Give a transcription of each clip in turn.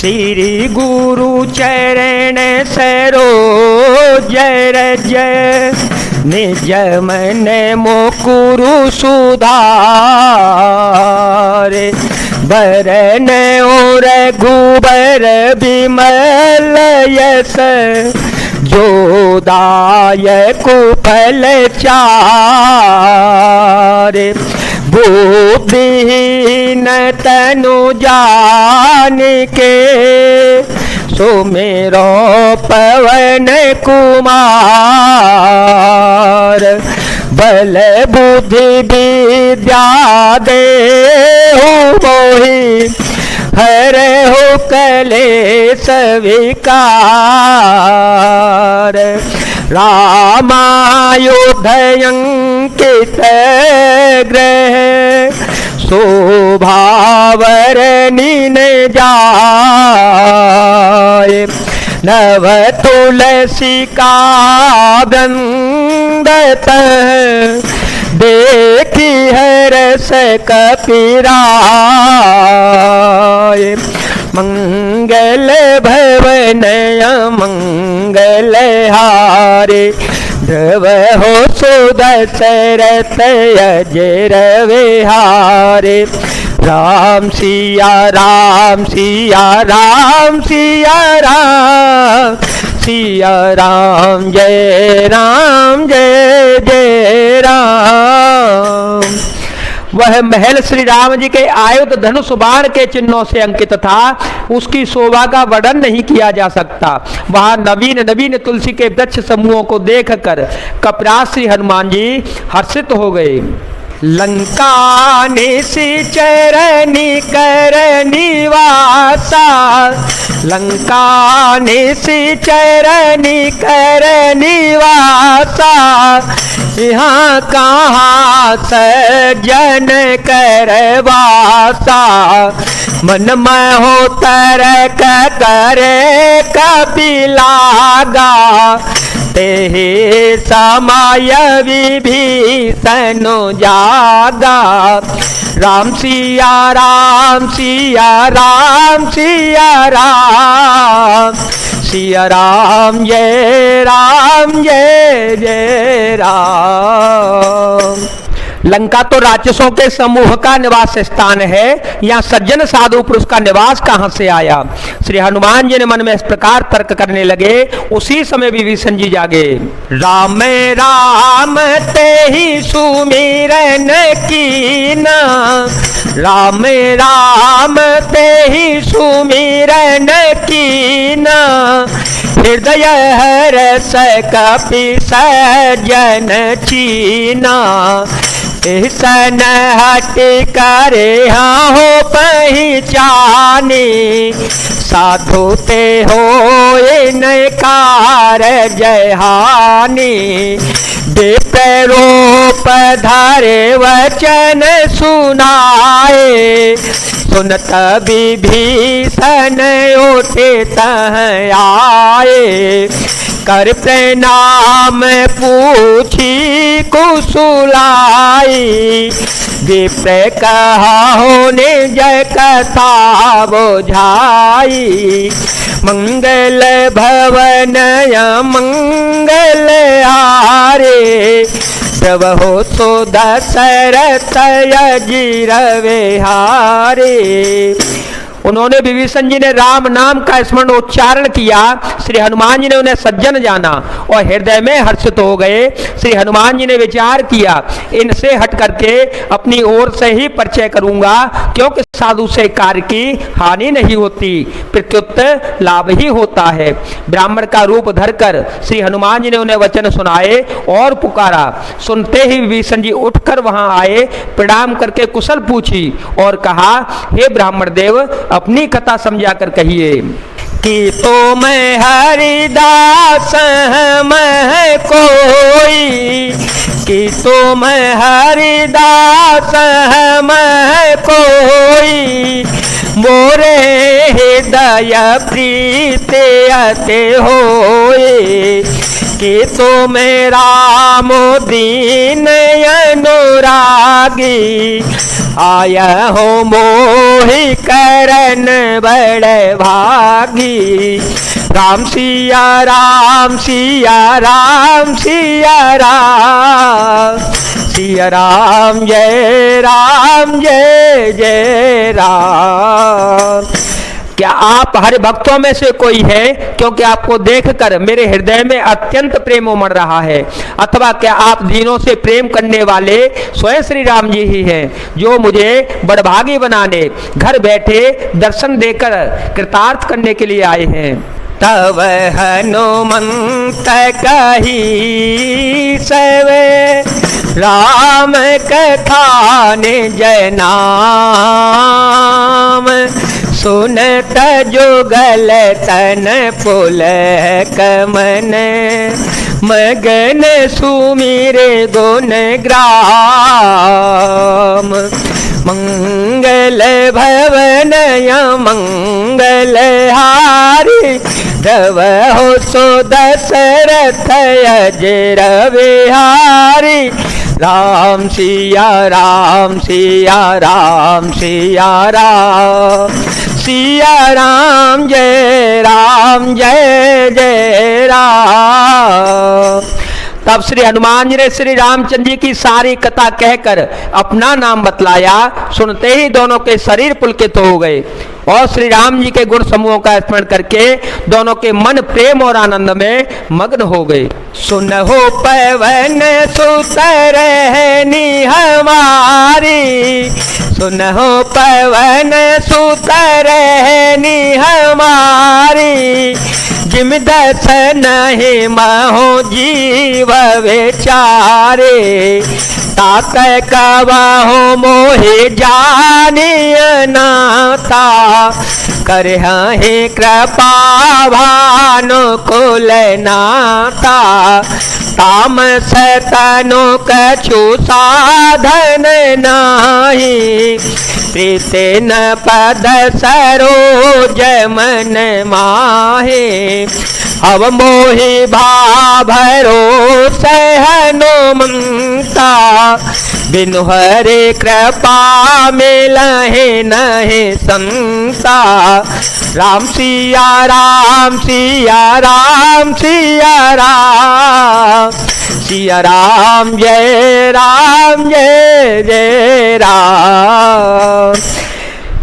श्री गुरु चरण सरोज रज निज मन मोकुरु सुधारे बरन और रघुबर विमल यस जो दायक फल चारे बुद्धिहीन तनु जान के सुमेरो पवन कुमार बल बुद्धि विद्या देहु मोहि हरे हो कलेश विकार रामायुधयंकित ग्रह शोभावर नीन जाए नव तुलसी का गंधत देखी हरस कपिराय मंगल भवन मंगल हारे ध्रुव हो सुदशरथ अजर विहारे राम सिया राम सिया राम सिया राम सिया राम जय जय राम। वह महल श्री राम जी के आयुध धनुष बाण के चिन्हों से अंकित था, उसकी शोभा का वर्णन नहीं किया जा सकता। वहां नवीन नवीन तुलसी के वृक्ष समूहों को देखकर कपिराज श्री हनुमान जी हर्षित हो गए। लंका निश्चर निकर निवासा लंका निश्चर निकर निवासा यहाँ कहाँ सज्जन करवासा मन में हो तरक करे कपिलागा तेहे समय विभीषण जागा राम सिया राम सिया राम सिया राम सिया राम जय जय राम। लंका तो राक्षसों के समूह का निवास स्थान है, यहाँ सज्जन साधु पुरुष का निवास कहाँ से आया। श्री हनुमान जी ने मन में इस प्रकार तर्क करने लगे। उसी समय विभीषण जी जागे। राम राम ते ही सुमिरन कीना राम राम ते ही सुमिरन कीना हृदय हर्ष कपि सज्जन चीना सन हट करे हाँ हो पहचाने साधु ते हो इनकार जयहानी बेपरोप धारे वचन सुनाए सुनत विभीषण उठे तह आए कर प्रणाम पूछी कुशुलाई विप्र कहा होने जय कथा बोझाई मंगल भवन मंगल आरे जब हो तो दशरथ अजीर विहारे। उन्होंने विभीषण जी ने राम नाम का स्मरण उच्चारण किया। श्री हनुमान जी ने उन्हें सज्जन जाना और हृदय में हर्षित हो गए। श्री हनुमान जी ने विचार किया इनसे हट करके अपनी ओर से ही परिचय करूंगा, क्योंकि साधु से कार्य की हानि नहीं होती, प्रत्युत लाभ ही होता है। ब्राह्मण का रूप धरकर श्री हनुमान जी ने उन्हें वचन सुनाए और पुकारा। सुनते ही विभीषण जी उठकर वहां आए, प्रणाम करके कुशल पूछी और कहा, हे ब्राह्मण देव, अपनी कथा समझा कर कहिए कि तो मैं हरिदास मैं कोई कि तो मैं हरिदास मैं कोई मोरे हृदय प्रीत अते होए कि तुम राम दीन अनुरागी, आया हो मोहि करन बड़े भागी। राम सिया राम सिया राम सिया राम, सिया राम जय जय राम। क्या आप हरि भक्तों में से कोई है? क्योंकि आपको देखकर मेरे हृदय में अत्यंत प्रेम उमड़ रहा है। अथवा क्या आप दीनों से प्रेम करने वाले स्वयं श्री राम जी ही हैं, जो मुझे बड़भागी बनाने घर बैठे दर्शन देकर कृतार्थ करने के लिए आए हैं। तब हनुमंत कही सवे, राम कथा निज नाम। सुनत जुगल तन पुल कमन, मगन सुमिरे गुण ग्राम। मंगल भवन मंगल हारी, रवहु सो दशरथ अजर बिहारी। राम सिया राम सिया राम सिया राम, सिया राम जय जय राम। तब श्री हनुमान जी ने श्री रामचंद्र जी की सारी कथा कहकर अपना नाम बतलाया। सुनते ही दोनों के शरीर पुलकित हो गए और श्री राम जी के गुण समूहों का स्मरण करके दोनों के मन प्रेम और आनंद में मग्न हो गए। सुनहो पवन सुत रहनी हमारी, सुनहो पवन सुत रहनी हमारी। जिम दस नहीं महो जीव बेचारे, ताक कबहु मोहि जानिय नाता। करहि कृपा भानुकुल नाता, तामस तनु कछु साधन नाही। प्रीति न पद सरोज मन माहे, अब मोहि भरोस हनुमंता। बिनु हरे कृपा मिलहि नहीं संता। राम सिया राम सिया राम सिया राम, सिया राम जय जय राम।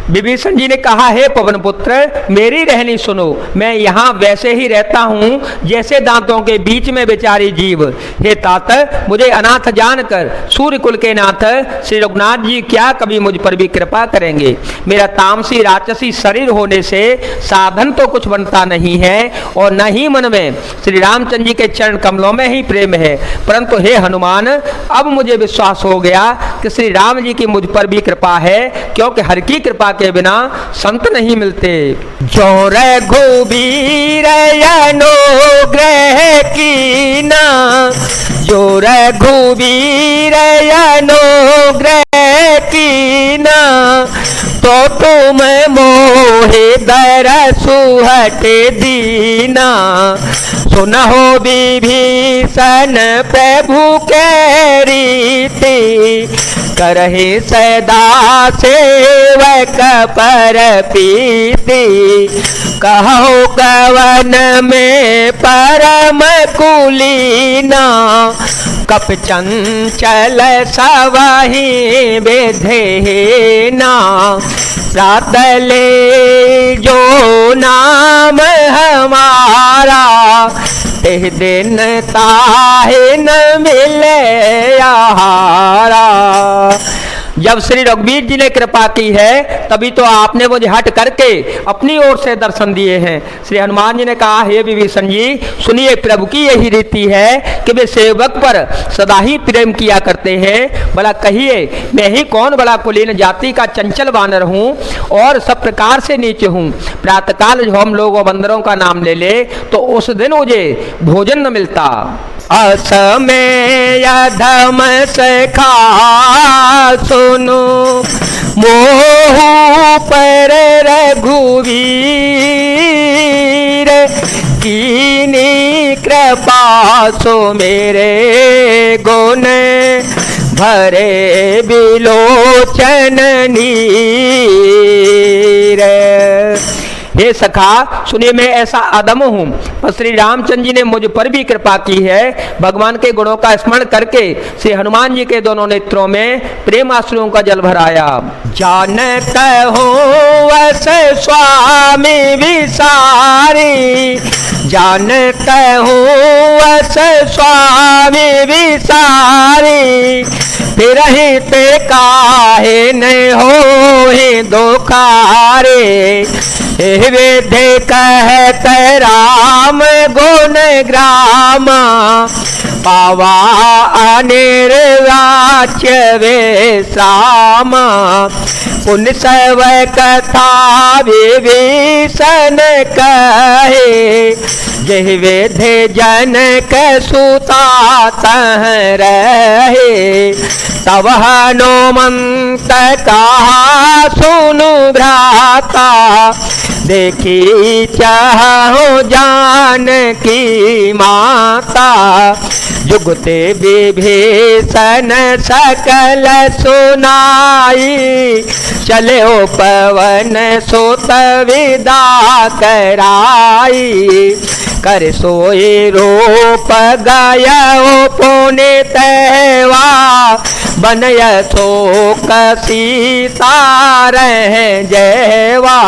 विभीषण जी ने कहा, हे पवन पुत्र मेरी रहनी सुनो, मैं यहाँ वैसे ही रहता हूँ जैसे दांतों के बीच में बेचारी जीव। हे तात, मुझे अनाथ जानकर सूर्य कुल के नाथ श्री रघुनाथ जी क्या कभी मुझ पर भी कृपा करेंगे? मेरा तामसी राक्षसी शरीर होने से साधन तो कुछ बनता नहीं है और न ही मन में श्री रामचंद्र जी के चरण कमलों में ही प्रेम है। परंतु हे हनुमान, अब मुझे विश्वास हो गया कि श्री राम जी की मुझ पर भी कृपा है, क्योंकि हर की कृपा के बिना संत नहीं मिलते। जो रघुबीर अनुग्रह कीना, जो रघुबीर अनुग्रह कीना। तो तुम मोहि दरसु हट दीना। सुनहो विभीषण प्रभु के रीति, करहि सदा सेवक पर प्रीति। कहो कवन में परम कुलीना, कप चंचल सवहि विधेना। सातले जो नाम हमारा, तेह दिन ताहे न मिले आहारा। जब श्री रघुवीर जी ने कृपा की है तभी तो आपने मुझे हट करके अपनी ओर से दर्शन दिए हैं। श्री हनुमान जी ने कहा, हे विभीषण जी सुनिए, प्रभु की यही रीति है कि वे सेवक पर सदा ही प्रेम किया करते हैं। भला कहिए, मैं ही कौन बड़ा कुलीन जाति का चंचल वानर हूँ और सब प्रकार से नीचे हूँ। प्रातःकाल जो हम लोगों बंदरों का नाम ले ले तो उस दिन मुझे भोजन न मिलता। असमय धम सखा सुनो, मोह पर रघुवीर कीनी कृपा सो मेरे गुण भरे बिलोचन नीर। हे सखा सुनिए, मैं ऐसा आदम हूँ, पर श्री रामचंद्र जी ने मुझ पर भी कृपा की है। भगवान के गुणों का स्मरण करके श्री हनुमान जी के दोनों नेत्रों में प्रेम आंसुओं का जल भराया। जानत हो वस स्वामी विसारी, जानत हो वस स्वामी विसारी, फिर ते काहे न हो दुखारे। वेदे कहत राम गुण ग्राम, पावा अनिर्वाच्य विश्राम। पुन सब कथा विभीषण कहे, जह वेदे जनक सुता तह रहे। तब हनुमंत कहा सुनु भ्राता, देखी चाहो जानकी माता। जुगते विभीषण सकल सुनाई, चले ओ पवन सुत विदा कराई। कर सोई रूप गया पुनि तैवा, बनय शोक सीता रह जयवा।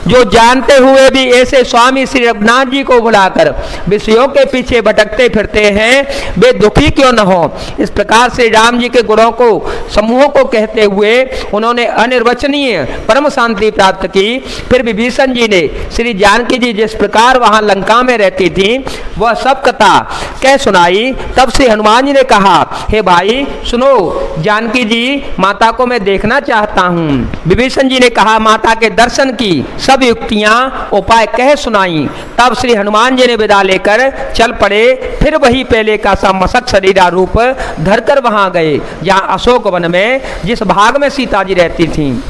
जो जानते हुए भी ऐसे स्वामी श्री रघुनाथ जी को बुलाकर विषयों के पीछे भटकते फिरते हैं, वे दुखी क्यों न हो। इस प्रकार से राम जी के गुणों को समूहों को कहते हुए उन्होंने अनिर्वचनीय परम शांति प्राप्त की। फिर विभीषण जी ने श्री जानकी जी जिस प्रकार वहां लंका में रहती थी वह सब कथा कह सुनाई। तब से हनुमान जी ने कहा, हे भाई सुनो, जानकी जी माता को मैं देखना चाहता हूँ। विभीषण जी ने कहा, माता के दर्शन की सब युक्तियां उपाय कह सुनाई। तब श्री हनुमान जी ने विदा लेकर चल पड़े। फिर वही पहले का सा मसक शरीरा रूप धरकर वहां गए जहां अशोक वन में जिस भाग में सीता जी रहती थी।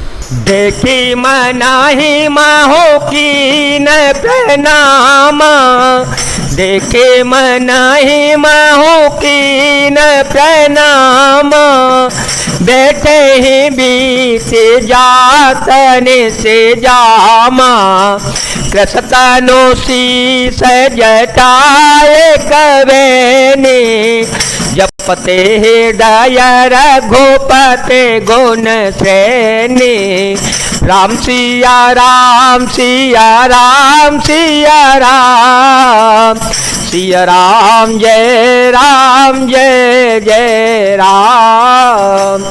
देखी मनाही माहो की न प्रणामा, देखे मनाही माहो की न प्रणामा। बैठे ही बीत जातन से जामा, कृष्णतनु शीस जटाए कवेनी। जपते हृदय रघुपते गुण श्रेणी। राम सिया राम सिया राम सिया राम, सिया राम जय जय राम।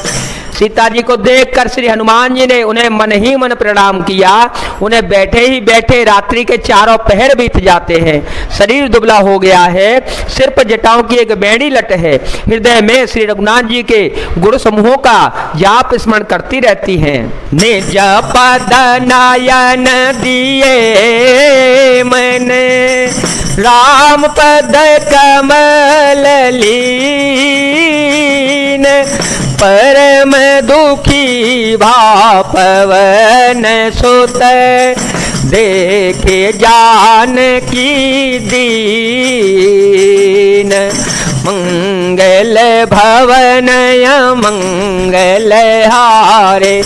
सीता जी को देखकर श्री हनुमान जी ने उन्हें मन ही मन प्रणाम किया। उन्हें बैठे ही बैठे रात्रि के चारों पहर बीत जाते हैं। शरीर दुबला हो गया है, सिर पर जटाओं की एक बेड़ी लट है। हृदय में श्री रघुनाथ जी के गुण समूहों का जाप स्मरण करती रहती हैं। निज पद नयन दिए मन, राम पद कमल लीन। परम दुखी भापवन सुत, देखे जानकी दीन। मंगल भवन मंगल हारे,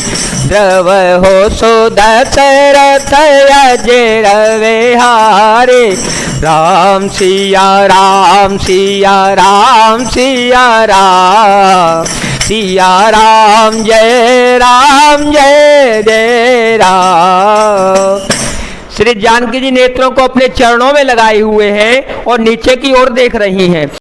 द्रव हो सुदशरथ अजर विहारे। राम सिया राम सिया राम सिया राम, सिया राम जय जय राम। श्री जानकी जी नेत्रों को अपने चरणों में लगाए हुए हैं और नीचे की ओर देख रही हैं।